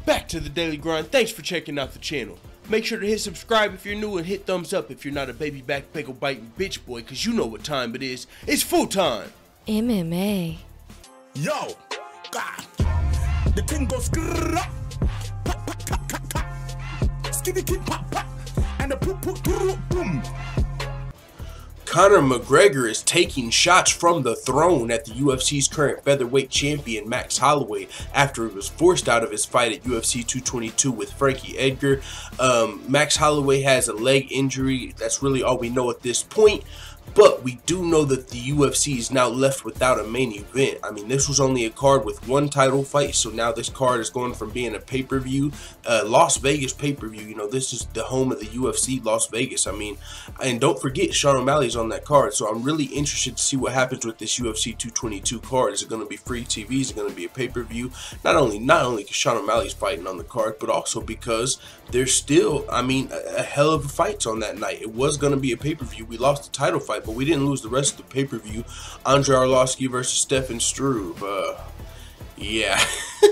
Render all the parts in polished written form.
back to the Daily Grind. Thanks for checking out the channel. Make sure to hit subscribe if you're new and hit thumbs up if you're not a baby back pickle biting bitch boy, cause you know what time it is. It's full time. MMA. Yo, God, the thing goes pop, skitty kid pop, pop, and the poop boom. Conor McGregor is taking shots from the throne at the UFC's current featherweight champion Max Holloway after he was forced out of his fight at UFC 222 with Frankie Edgar. Max Holloway has a leg injury. That's really all we know at this point. But we do know that the UFC is now left without a main event. I mean, this was only a card with one title fight, so now this card is going from being a pay-per-view, Las Vegas pay-per-view. You know, this is the home of the UFC, Las Vegas. I mean, and don't forget, Sean O'Malley's on that card, so I'm really interested to see what happens with this UFC 222 card. Is it going to be free TV? Is it going to be a pay-per-view? Not only because Sean O'Malley's fighting on the card, but also because there's still, I mean, a hell of a fights on that night. It was going to be a pay-per-view. We lost the title fight, but we didn't lose the rest of the pay-per-view. Andre Arlovski versus Stefan Struve. Yeah,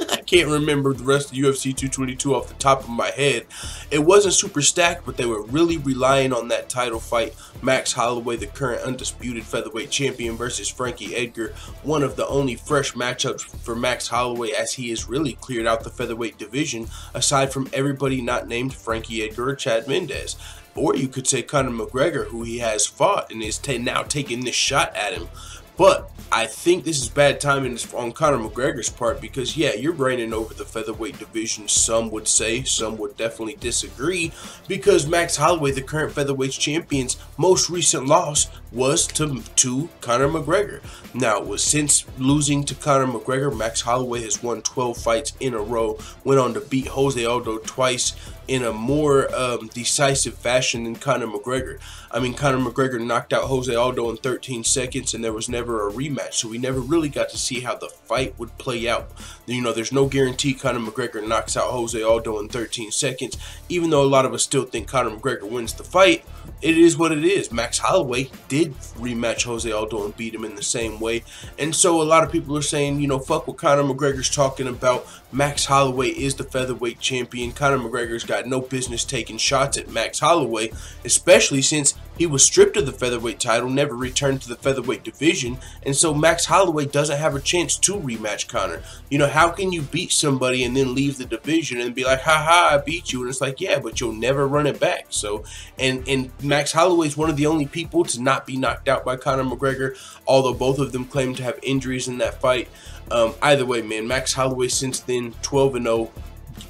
I can't remember the rest of UFC 222 off the top of my head. It wasn't super stacked, but they were really relying on that title fight. Max Holloway, the current undisputed featherweight champion, versus Frankie Edgar. One of the only fresh matchups for Max Holloway, as he has really cleared out the featherweight division, aside from everybody not named Frankie Edgar or Chad Mendes. Or you could say Conor McGregor, who he has fought and is now taking this shot at him. But I think this is bad timing on Conor McGregor's part because, yeah, you're reigning over the featherweight division, some would say. Some would definitely disagree because Max Holloway, the current featherweight champion's most recent loss was to Conor McGregor. Now, since losing to Conor McGregor, Max Holloway has won 12 fights in a row, went on to beat Jose Aldo twice in a more decisive fashion than Conor McGregor. I mean, Conor McGregor knocked out Jose Aldo in 13 seconds and there was never a rematch, so we never really got to see how the fight would play out. You know, there's no guarantee Conor McGregor knocks out Jose Aldo in 13 seconds, even though a lot of us still think Conor McGregor wins the fight. It is what it is. Max Holloway did rematch Jose Aldo and beat him in the same way. And so a lot of people are saying, you know, fuck what Conor McGregor's talking about. Max Holloway is the featherweight champion. Conor McGregor's got no business taking shots at Max Holloway, especially since he was stripped of the featherweight title, never returned to the featherweight division, and so Max Holloway doesn't have a chance to rematch Conor. You know, how can you beat somebody and then leave the division and be like, haha, I beat you? And it's like, yeah, but you'll never run it back. So, and Max Holloway is one of the only people to not be knocked out by Conor McGregor, although both of them claim to have injuries in that fight. Either way, man, Max Holloway since then, 12-0.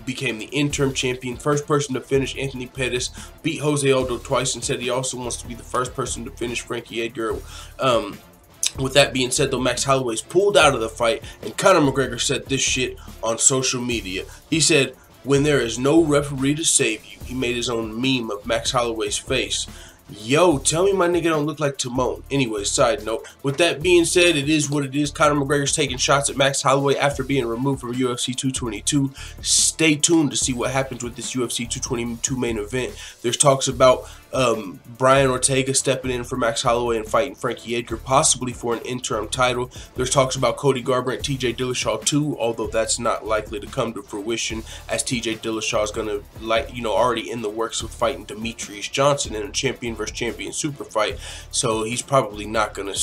Became the interim champion, first person to finish Anthony Pettis, beat Jose Aldo twice, and said he also wants to be the first person to finish Frankie Edgar. With that being said, though, Max Holloway's pulled out of the fight, and Conor McGregor said this shit on social media. He said, "When there is no referee to save you," he made his own meme of Max Holloway's face. Yo, tell me my nigga don't look like Timon. Anyway, side note. With that being said, it is what it is. Conor McGregor's taking shots at Max Holloway after being removed from UFC 222. Stay tuned to see what happens with this UFC 222 main event. There's talks about Brian Ortega stepping in for Max Holloway and fighting Frankie Edgar, possibly for an interim title. There's talks about Cody Garbrandt, TJ Dillashaw too, although that's not likely to come to fruition, as TJ Dillashaw is gonna, already in the works of fighting Demetrius Johnson in a champion versus champion super fight. So he's probably not gonna,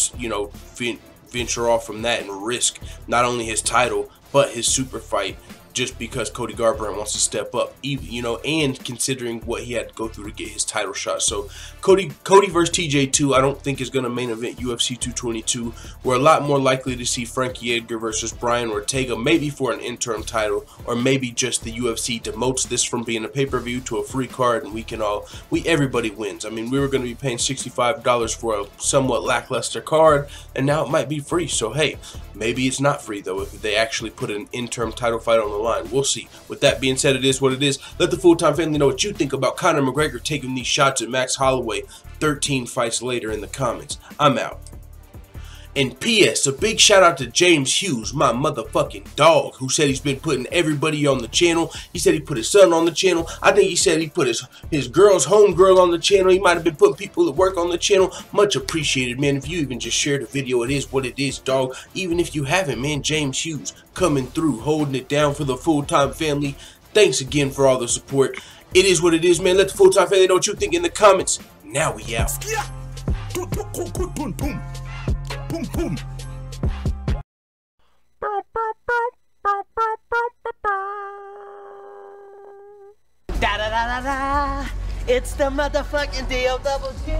venture off from that and risk not only his title but his super fight, just because Cody Garbrandt wants to step up, and considering what he had to go through to get his title shot. So Cody versus TJ2, I don't think is going to main event UFC 222. We're a lot more likely to see Frankie Edgar versus Brian Ortega, maybe for an interim title, or maybe just the UFC demotes this from being a pay-per-view to a free card, and everybody wins. I mean, we were going to be paying $65 for a somewhat lackluster card, and now it might be free. So hey, maybe it's not free though if they actually put an interim title fight on the line. We'll see. With that being said, it is what it is. Let the full-time family know what you think about Conor McGregor taking these shots at Max Holloway 13 fights later in the comments. I'm out. And P.S. a big shout out to James Hughes, my motherfucking dog, who said he's been putting everybody on the channel. He said he put his son on the channel. I think he said he put his girl's homegirl on the channel. He might have been putting people at work on the channel. Much appreciated, man. If you even just shared the video, it is what it is, dog. Even if you haven't, man, James Hughes coming through, holding it down for the full-time family. Thanks again for all the support. It is what it is, man. Let the full-time family know what you think in the comments. Now we out. Boom, boom. Boom, boom. Da da da da da. It's the motherfucking DOWG.